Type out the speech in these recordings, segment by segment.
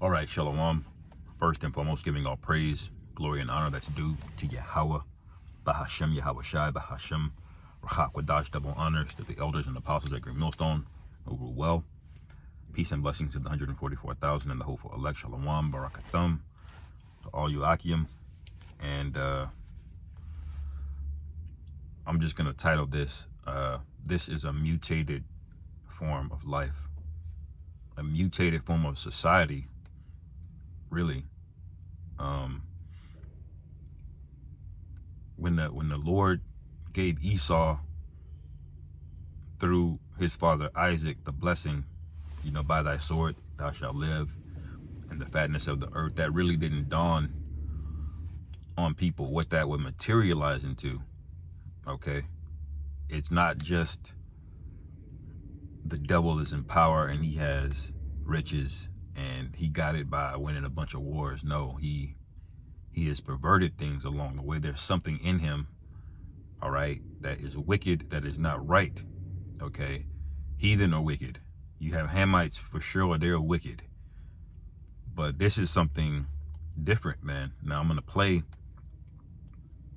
All right, Shalom. First and foremost, giving all praise, glory, and honor that's due to Yahweh, Bahashem, Yahweh Shai, Bahashem, Rachak Wadash, double honors to the elders and apostles at Green Millstone who rule well. Peace and blessings to the 144,000 and the hopeful elect, Shalom, Barakathum, to all you Akim. And I'm just going to title this, this is a mutated form of life, a mutated form of society, really. When the Lord gave Esau through his father Isaac the blessing, by thy sword thou shalt live, and the fatness of the earth, that really didn't dawn on people what that would materialize into. Okay, it's not just the devil is in power and he has riches and he got it by winning a bunch of wars. No, he has perverted things along the way. There's something in him, all right, that is wicked, that is not right. Okay, heathen are wicked. You have Hamites for sure, they're wicked. But this is something different, man. Now I'm gonna play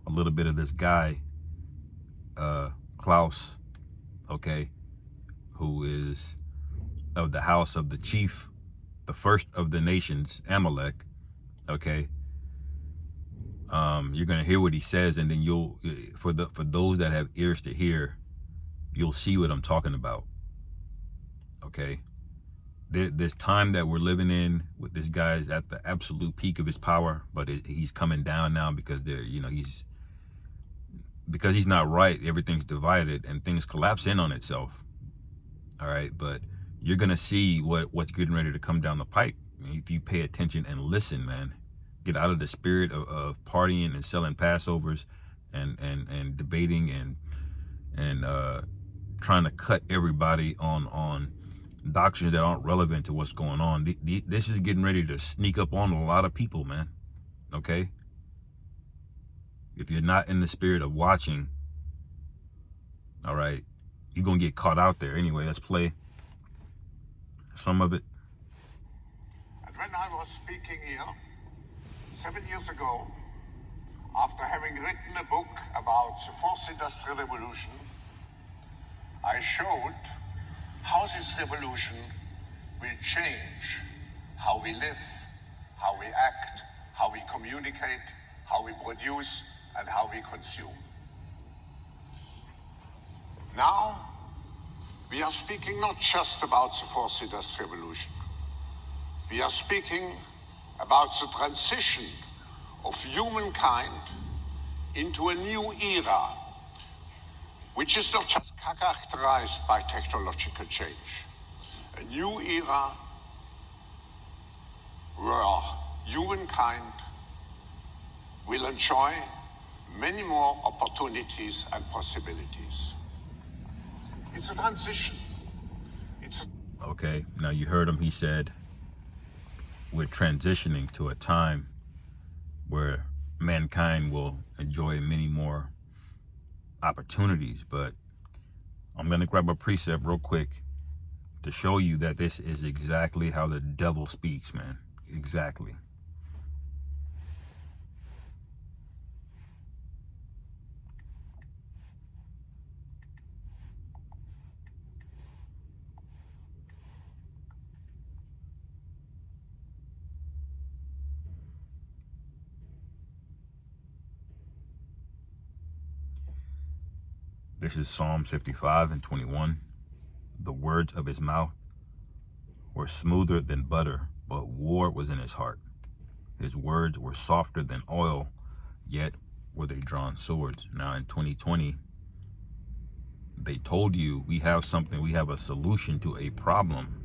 a little bit of this guy, Klaus, okay, who is of the house of the chief, the first of the nations, Amalek, okay. You're gonna hear what he says, and then you'll, for those that have ears to hear, you'll see what I'm talking about. Okay, this time that we're living in, with this guy's at the absolute peak of his power, but he's coming down now because he's not right. Everything's divided and things collapse in on itself. All right, but you're gonna see what's getting ready to come down the pipe if you pay attention and listen, man. Get out of the spirit of partying and selling Passovers and debating and trying to cut everybody on doctrines that aren't relevant to what's going on. This is getting ready to sneak up on a lot of people, man. Okay? If you're not in the spirit of watching, all right, you're going to get caught out there. Anyway, let's play some of it. And when I was speaking here 7 years ago, after having written a book about the fourth industrial revolution, I showed how this revolution will change how we live, how we act, how we communicate, how we produce, and how we consume. Now, we are speaking not just about the fourth industrial revolution. We are speaking about the transition of humankind into a new era, which is not just characterized by technological change. A new era where humankind will enjoy many more opportunities and possibilities. It's a transition. Okay, now you heard him. He said, we're transitioning to a time where mankind will enjoy many more opportunities. But I'm going to grab a precept real quick to show you that this is exactly how the devil speaks, man. Exactly. This is Psalms 55 and 21. The words of his mouth were smoother than butter, but war was in his heart. His words were softer than oil, yet were they drawn swords. Now in 2020, they told you we have something, we have a solution to a problem.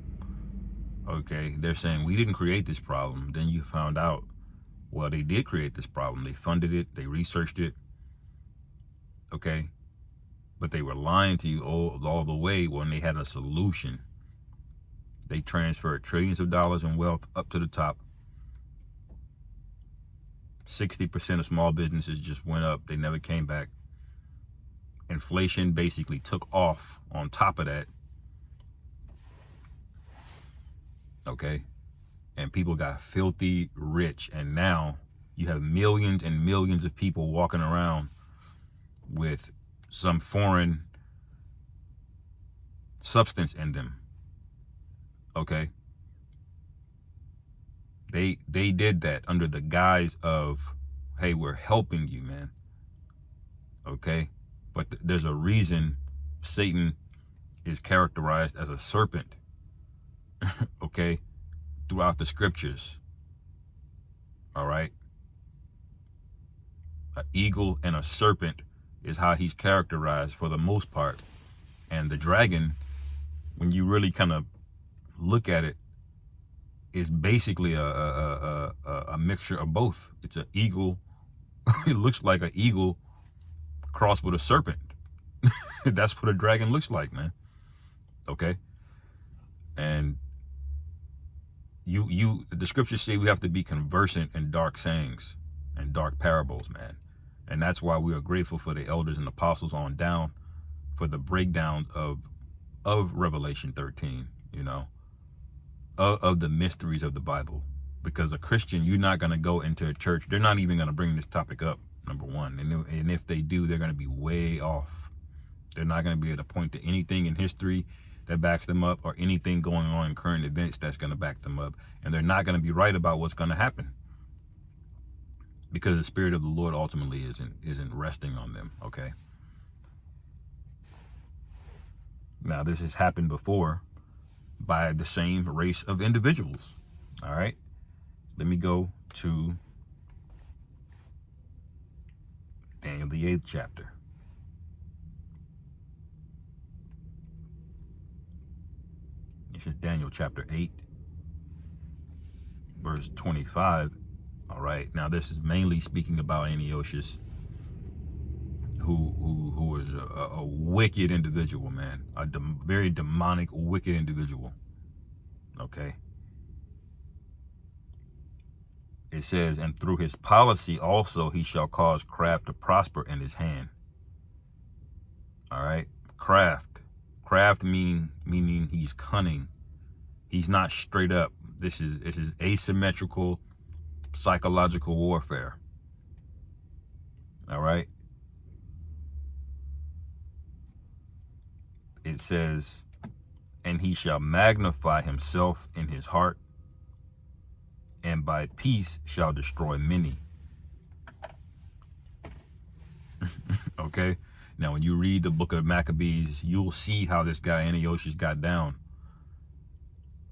Okay, they're saying we didn't create this problem. Then you found out, well, they did create this problem. They funded it, they researched it. Okay, but they were lying to you all the way when they had a solution. They transferred trillions of dollars in wealth up to the top. 60% of small businesses just went up. They never came back. Inflation basically took off on top of that. Okay. and people got filthy rich. And now you have millions and millions of people walking around with some foreign substance in them. Okay. They did that under the guise of, hey, we're helping you, man. Okay. But there's a reason Satan is characterized as a serpent. Okay. Throughout the scriptures. All right. An eagle and a serpent is how he's characterized for the most part. And the dragon, when you really kind of look at it, is basically a mixture of both. It's an eagle. It looks like an eagle crossed with a serpent. That's what a dragon looks like, man. Okay. And the scriptures say we have to be conversant in dark sayings and dark parables, man. And that's why we are grateful for the elders and apostles on down for the breakdown of Revelation 13, you know, of the mysteries of the Bible. Because a Christian, you're not going to go into a church. They're not even going to bring this topic up, number one. And if they do, they're going to be way off. They're not going to be able to point to anything in history that backs them up, or anything going on in current events that's going to back them up. And they're not going to be right about what's going to happen, because the Spirit of the Lord ultimately isn't resting on them. Okay. Now, this has happened before by the same race of individuals. All right. Let me go to Daniel, the 8th chapter. This is Daniel chapter 8, verse 25. All right. Now, this is mainly speaking about Antiochus, who is a wicked individual, man. A very demonic, wicked individual. Okay. It says, and through his policy also he shall cause craft to prosper in his hand. All right. Craft meaning he's cunning. He's not straight up. This is asymmetrical psychological warfare. All right. It says, and he shall magnify himself in his heart, and by peace shall destroy many. Okay. Now, when you read the book of Maccabees, you'll see how this guy Antiochus got down.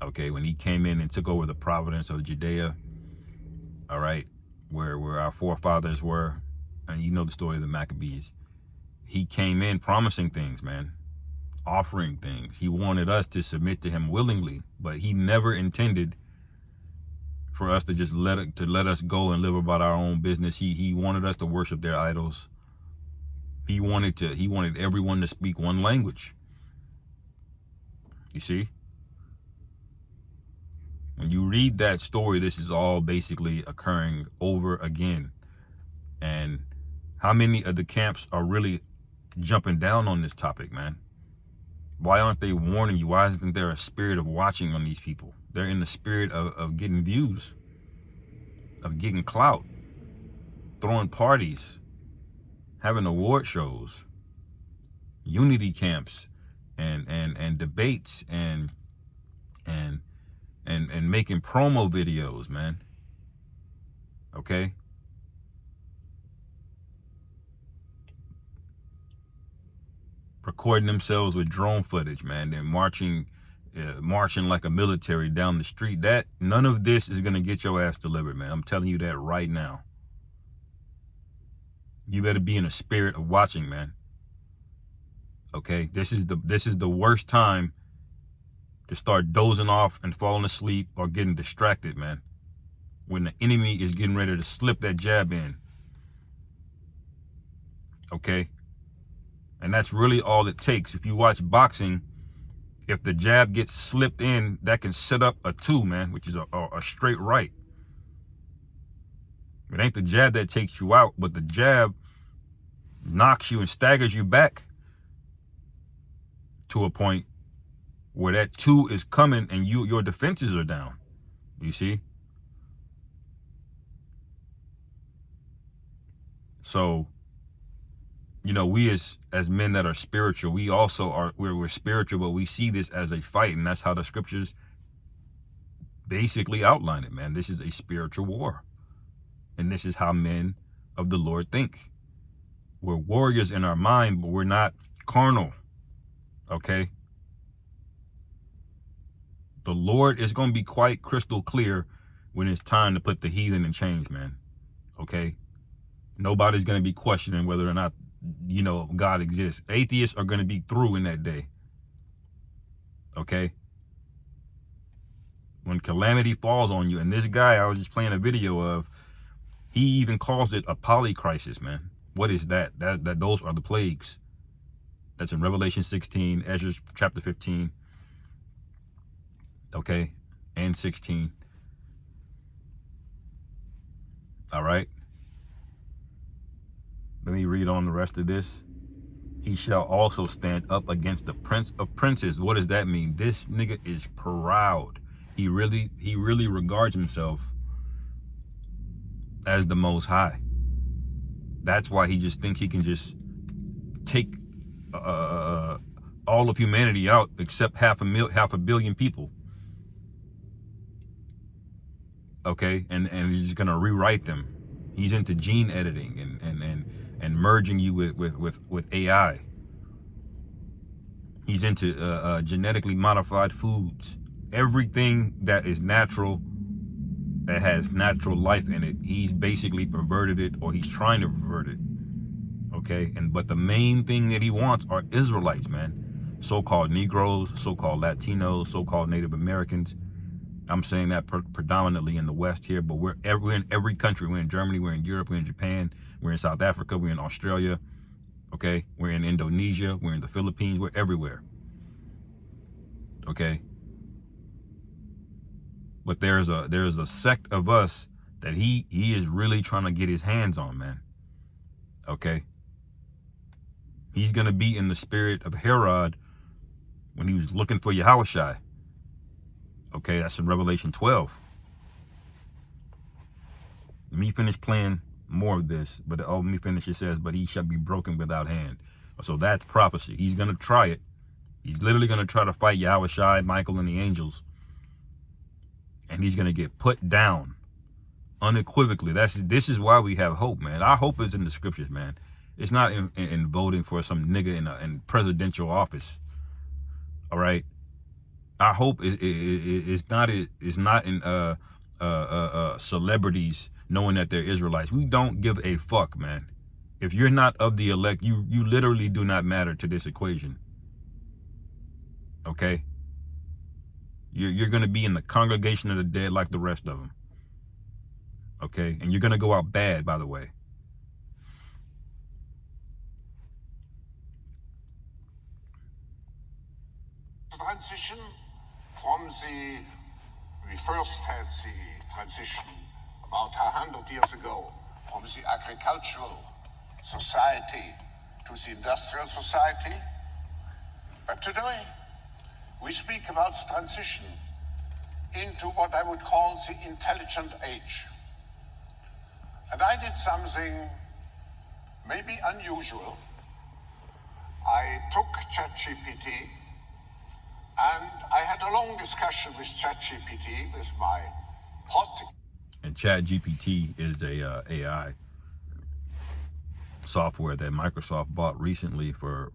Okay. When he came in and took over the province of Judea, all right, where our forefathers were, and you know the story of the Maccabees. He came in promising things, man, offering things. He wanted us to submit to him willingly, but he never intended for us to just let us go and live about our own business. He wanted us to worship their idols. He wanted everyone to speak one language. You see? When you read that story, this is all basically occurring over again. And how many of the camps are really jumping down on this topic, man? Why aren't they warning you? Why isn't there a spirit of watching on these people? They're in the spirit of getting views, of getting clout, throwing parties, having award shows, unity camps, and debates, and making promo videos, man. Okay. Recording themselves with drone footage, man. They're marching like a military down the street. That none of this is gonna get your ass delivered, man. I'm telling you that right now. You better be in a spirit of watching, man. Okay, this is the worst time to start dozing off and falling asleep or getting distracted, man. When the enemy is getting ready to slip that jab in. Okay. And that's really all it takes. If you watch boxing, if the jab gets slipped in, that can set up a 2, man, which is a straight right. It ain't the jab that takes you out, but the jab knocks you and staggers you back to a point where that 2 is coming and your defenses are down. You see? So, you know, we as men that are spiritual, we also are, we're spiritual, but we see this as a fight, and that's how the scriptures basically outline it, man. This is a spiritual war, and this is how men of the Lord think. We're warriors in our mind, but we're not carnal, okay? The Lord is going to be quite crystal clear when it's time to put the heathen in chains, man, okay? Nobody's going to be questioning whether or not, you know, God exists. Atheists are going to be through in that day, okay? When calamity falls on you, and this guy I was just playing a video of, he even calls it a polycrisis, man. What is that? That those are the plagues. That's in Revelation 16, Ezra chapter 15, okay, and 16. All right. Let me read on the rest of this. He shall also stand up against the prince of princes. What does that mean? This nigga is proud. He really regards himself as the Most High. That's why he just thinks he can just take all of humanity out except half a billion people. Okay, and he's just gonna rewrite them. He's into gene editing and merging you with AI. He's into genetically modified foods. Everything that is natural, that has natural life in it, he's basically perverted it, or he's trying to pervert it. Okay, but the main thing that he wants are Israelites, man. So-called Negroes, so-called Latinos, so-called Native Americans. I'm saying that predominantly in the West here, but we're in every country. We're in Germany, we're in Europe, we're in Japan, we're in South Africa, we're in Australia. Okay, we're in Indonesia, we're in the Philippines, we're everywhere. Okay, but there's a sect of us that he is really trying to get his hands on, man. Okay, he's gonna be in the spirit of Herod when he was looking for Yahushua. Okay, that's in Revelation 12. Let me finish playing more of this, but let me finish. It says, but he shall be broken without hand. So that's prophecy. He's going to try it. He's literally going to try to fight Yahushua, Michael, and the angels. And he's going to get put down unequivocally. This is why we have hope, man. Our hope is in the scriptures, man. It's not in voting for some nigga in presidential office. All right. Our hope is not in celebrities knowing that they're Israelites. We don't give a fuck, man. If you're not of the elect, you literally do not matter to this equation. Okay? You're going to be in the congregation of the dead like the rest of them. Okay? And you're going to go out bad, by the way. Transition from we first had the transition about 100 years ago from the agricultural society to the industrial society. But today, we speak about the transition into what I would call the intelligent age. And I did something maybe unusual. I took ChatGPT and I had a long discussion with ChatGPT, with my pod. And ChatGPT is a AI software that Microsoft bought recently for,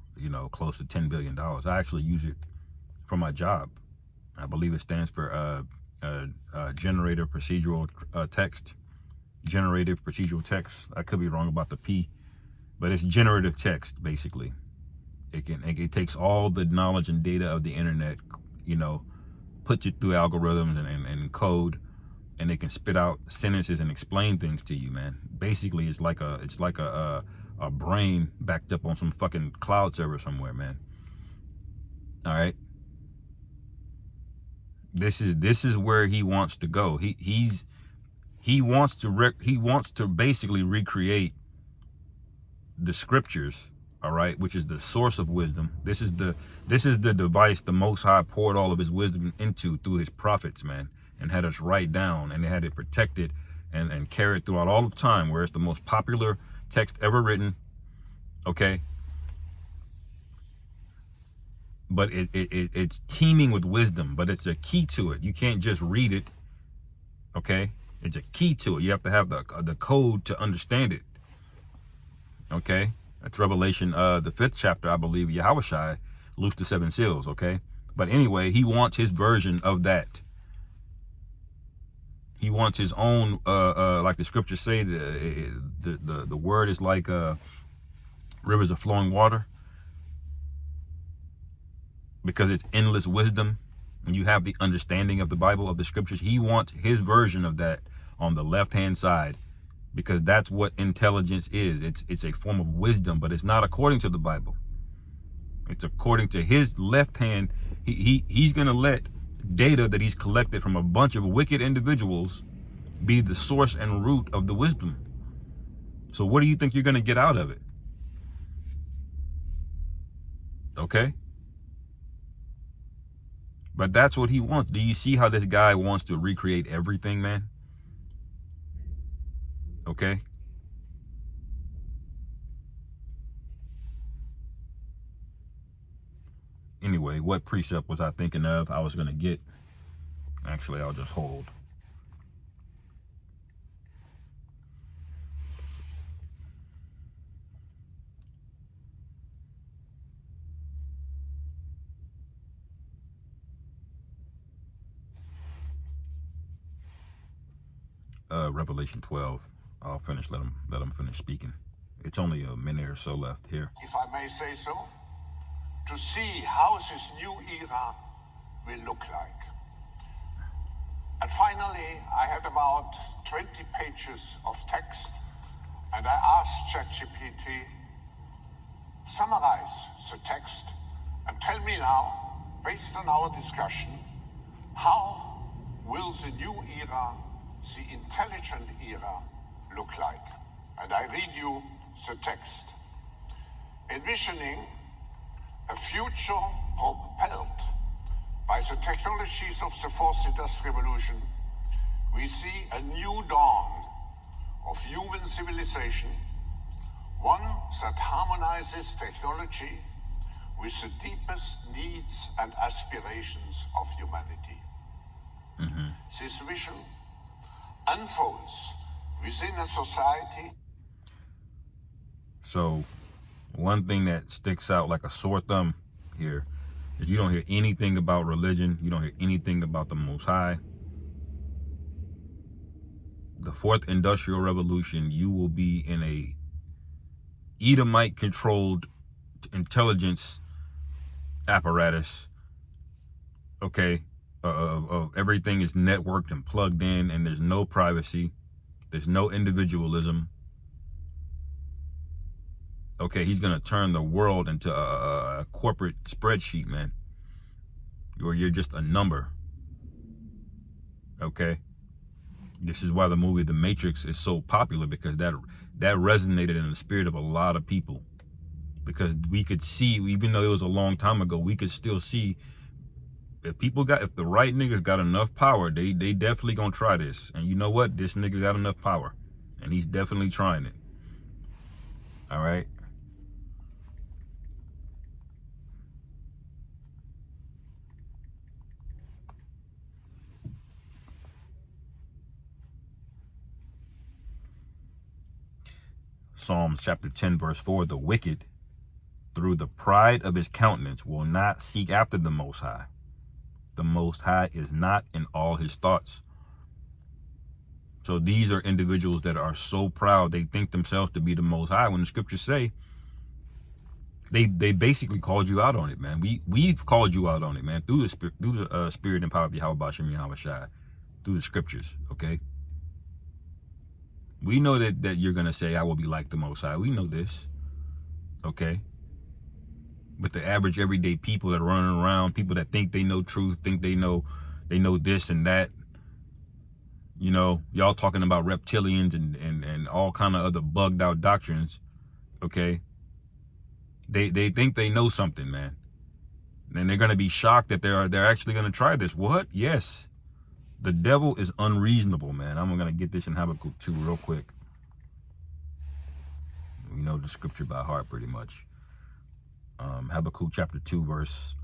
close to $10 billion. I actually use it for my job. I believe it stands for generative procedural text. Generative procedural text. I could be wrong about the P, but it's generative text basically. It takes all the knowledge and data of the internet, puts it through algorithms and code, and it can spit out sentences and explain things to you, man. Basically, it's like a brain backed up on some fucking cloud server somewhere, man. All right. This is where he wants to go. He wants to basically recreate the scriptures. All right, which is the source of wisdom. This is the device the Most High poured all of his wisdom into through his prophets, man. and had us write down, and they had it protected and carried throughout all of time, where it's the most popular text ever written. Okay. But it's teeming with wisdom, but it's a key to it. You can't just read it. Okay. It's a key to it. You have to have the code to understand it. Okay. That's Revelation, the 5th chapter, I believe. Yahushua loosed the 7 seals. Okay. But anyway, he wants his version of that. He wants his own, like the scriptures say, the word is like rivers of flowing water, because it's endless wisdom. When you have the understanding of the Bible, of the scriptures, he wants his version of that on the left-hand side, because that's what intelligence is. It's a form of wisdom, but it's not according to the Bible. It's according to his left hand. He's going to let data that he's collected from a bunch of wicked individuals be the source and root of the wisdom. So what do you think you're going to get out of it? Okay? But that's what he wants. Do you see how this guy wants to recreate everything, man? Okay? Anyway, what precept was I thinking of? I was going to get. Actually, I'll just hold. Revelation 12. I'll finish. Let him finish speaking. It's only a minute or so left here. If I may say so, to see how this new era will look like. And finally, I had about 20 pages of text, and I asked ChatGPT, summarize the text and tell me now, based on our discussion, how will the new era, the intelligent era, look like? And I read you the text. Envisioning a future propelled by the technologies of the fourth industrial revolution, we see a new dawn of human civilization, one that harmonizes technology with the deepest needs and aspirations of humanity. This vision unfolds within a society. So, one thing that sticks out like a sore thumb here is you don't hear anything about religion. You don't hear anything about the Most High. The fourth industrial revolution, you will be in a Edomite-controlled intelligence apparatus. Okay, everything is networked and plugged in, and there's no privacy. There's no individualism. Okay, he's going to turn the world into a corporate spreadsheet, man. Or you're just a number. Okay? This is why the movie The Matrix is so popular, because that resonated in the spirit of a lot of people. Because we could see, even though it was a long time ago, we could still see if the right niggas got enough power, they definitely gonna try this. And you know what? This nigga got enough power, and he's definitely trying it. All right. Psalms chapter 10, verse 4, the wicked, through the pride of his countenance, will not seek after the Most High. The Most High is not in all his thoughts. So these are individuals that are so proud, they think themselves to be the Most High. When the scriptures say, they basically called you out on it, man. We've called you out on it, man, through the spirit and power of Yahweh Shem Yahushua, through the scriptures, okay? We know that you're going to say, I will be like the Most High. We know this, okay? But the average everyday people that are running around, people that think they know truth, think they know this and that, you know, y'all talking about reptilians and all kind of other bugged out doctrines, okay? They think they know something, man. And they're going to be shocked that they're actually going to try this. What? Yes. The devil is unreasonable, man. I'm going to get this in Habakkuk 2 real quick. We know the scripture by heart pretty much. Habakkuk chapter 2, verse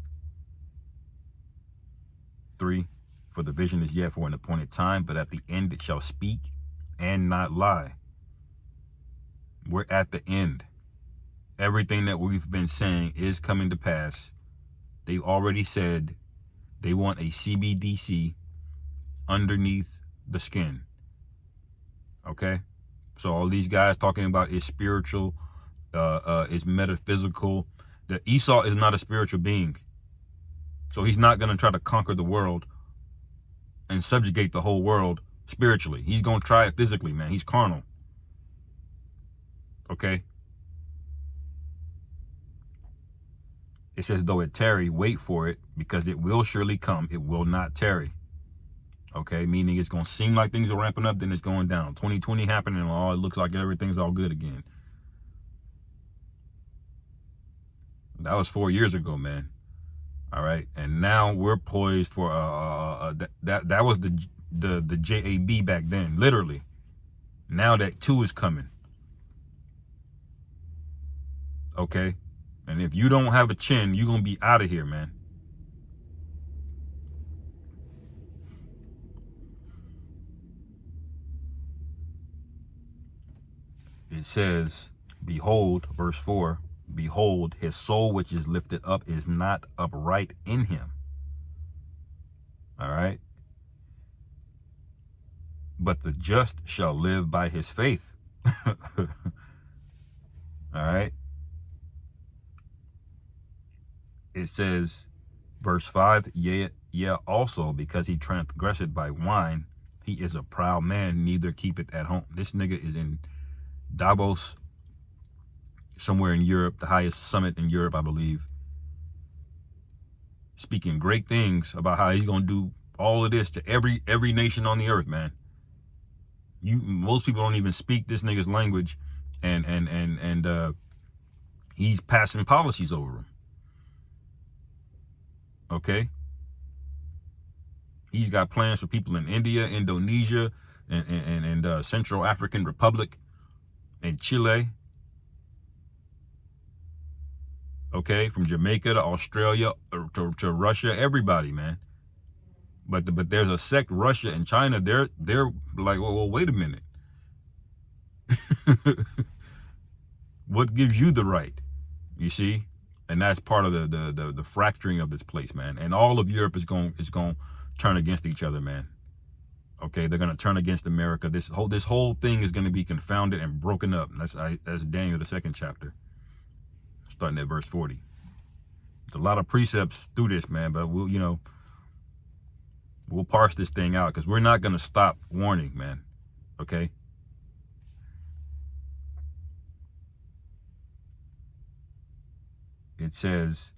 3. For the vision is yet for an appointed time, but at the end it shall speak and not lie. We're at the end. Everything that we've been saying is coming to pass. They've already said they want a CBDC underneath the skin. Okay? So all these guys talking about is spiritual, is metaphysical. The Esau is not a spiritual being. So he's not going to try to conquer the world and subjugate the whole world spiritually. He's going to try it physically, man. He's carnal. Okay? It says, though it tarry, wait for it, because it will surely come. It will not tarry. Okay? Meaning it's going to seem like things are ramping up, then it's going down. 2020 happening, and all it looks like everything's all good again. That was 4 years ago, man. All right, and now we're poised for that was the JAB back then, literally. Now that 2 is coming. Okay, and if you don't have a chin, you're gonna be out of here, man. It says, behold, verse 4. Behold, his soul which is lifted up is not upright in him. All right. But the just shall live by his faith. All right. It says, verse 5, yea, also, because he transgressed by wine, he is a proud man, neither keepeth at home. This nigga is in Davos, somewhere in Europe, the highest summit in Europe, I believe, speaking great things about how he's gonna do all of this to every nation on the earth, man. Most people don't even speak this nigga's language, and he's passing policies over them. Okay, he's got plans for people in India, Indonesia, and Central African Republic, and Chile. Okay, from Jamaica to Australia to Russia, everybody, man. But there's a sect, Russia and China. They're like, well, wait a minute. What gives you the right? You see, and that's part of the fracturing of this place, man. And all of Europe is going to turn against each other, man. Okay, they're going to turn against America. This whole thing is going to be confounded and broken up. That's Daniel, the 2nd chapter. Starting at verse 40. There's a lot of precepts through this, man, but we'll parse this thing out, because we're not going to stop warning, man. Okay? It says,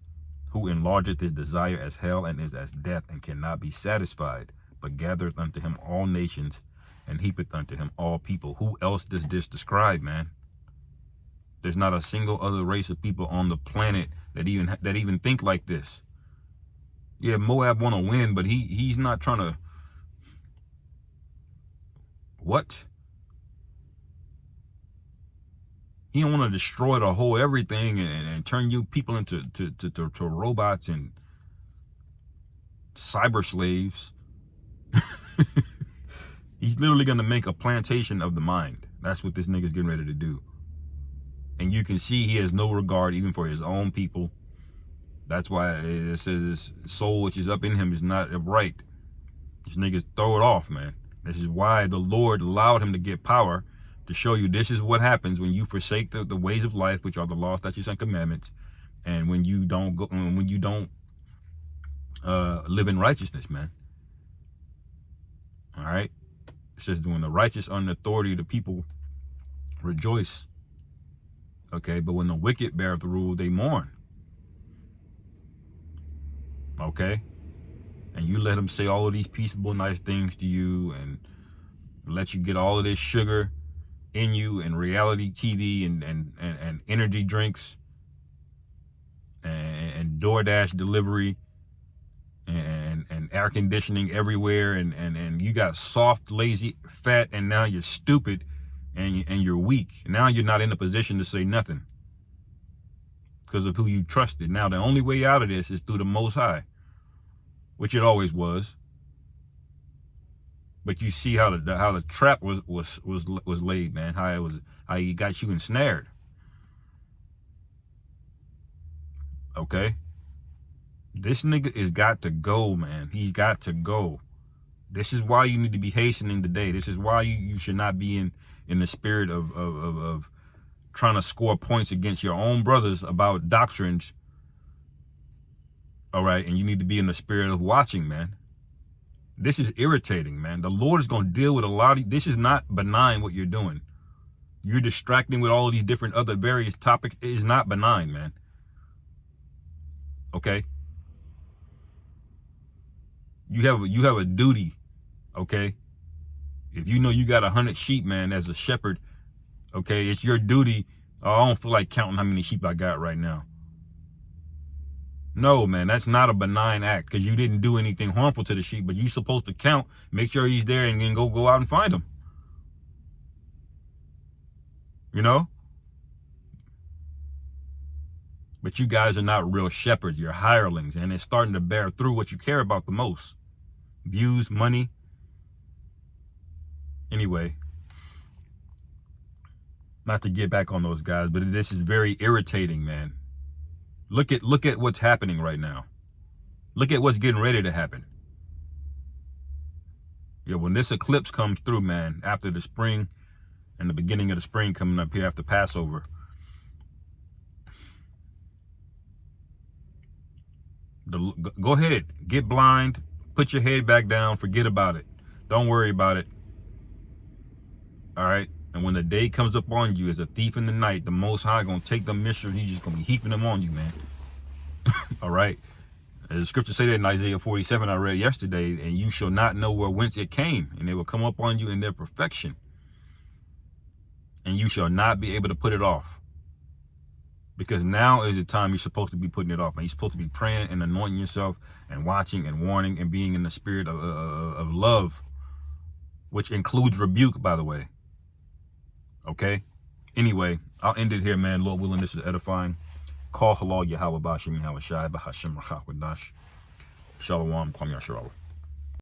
who enlargeth his desire as hell, and is as death, and cannot be satisfied, but gathereth unto him all nations, and heapeth unto him all people. Who else does this describe, man? There's not a single other race of people on the planet that even think like this. Yeah, Moab want to win, but he's not trying to. What? He don't want to destroy the whole everything and turn you people into to robots and cyber slaves. He's literally going to make a plantation of the mind. That's what this nigga's getting ready to do. And you can see he has no regard even for his own people. That's why it says his soul which is up in him is not upright. These niggas throw it off, man. This is why the Lord allowed him to get power, to show you this is what happens when you forsake the ways of life, which are the law, statutes, and commandments, and when you don't live in righteousness, man. All right. It says, when the righteous are in authority, the people rejoice. Okay, but when the wicked bear the rule, they mourn. Okay, and you let them say all of these peaceable, nice things to you, and let you get all of this sugar in you, and reality TV, and energy drinks, and DoorDash delivery, and air conditioning everywhere, and you got soft, lazy, fat, and now you're stupid and you're weak. Now you're not in a position to say nothing because of who you trusted. Now the only way out of this is through the Most High, which it always was. But you see how the trap was laid, man. How he got you ensnared. Okay? This nigga is got to go, man. He's got to go. This is why you need to be hastening the day. This is why you should not be in the spirit of trying to score points against your own brothers about doctrines. All right? And you need to be in the spirit of watching, man. This is irritating, man. The Lord is going to deal with a lot of... This is not benign what you're doing. You're distracting with all of these different other various topics. It is not benign, man. Okay? You have a duty, okay? If you know you got 100 sheep, man, as a shepherd, okay, it's your duty. Oh, I don't feel like counting how many sheep I got right now. No, man, that's not a benign act because you didn't do anything harmful to the sheep, but you're supposed to count, make sure he's there, and then go out and find him. You know? But you guys are not real shepherds. You're hirelings, and it's starting to bear through what you care about the most. Views, money. Anyway, not to get back on those guys, but this is very irritating, man. Look at what's happening right now. Look at what's getting ready to happen. Yeah, when this eclipse comes through, man, after the spring and the beginning of the spring coming up here after Passover, go ahead, get blind, put your head back down, forget about it. Don't worry about it. All right? And when the day comes up on you as a thief in the night, the Most High going to take them mysteries. He's just going to be heaping them on you, man. All right? As the scripture say that in Isaiah 47 I read yesterday, and you shall not know whence it came, and they will come up on you in their perfection. And you shall not be able to put it off. Because now is the time you're supposed to be putting it off. And you're supposed to be praying and anointing yourself and watching and warning and being in the spirit of love, which includes rebuke, by the way. Okay? Anyway, I'll end it here, man. Lord willing, this is edifying. Call halal Yahweh Bashim Yahweh Shai Bahashim Rachak Wadash. Shalom, Kwam Yasharallah.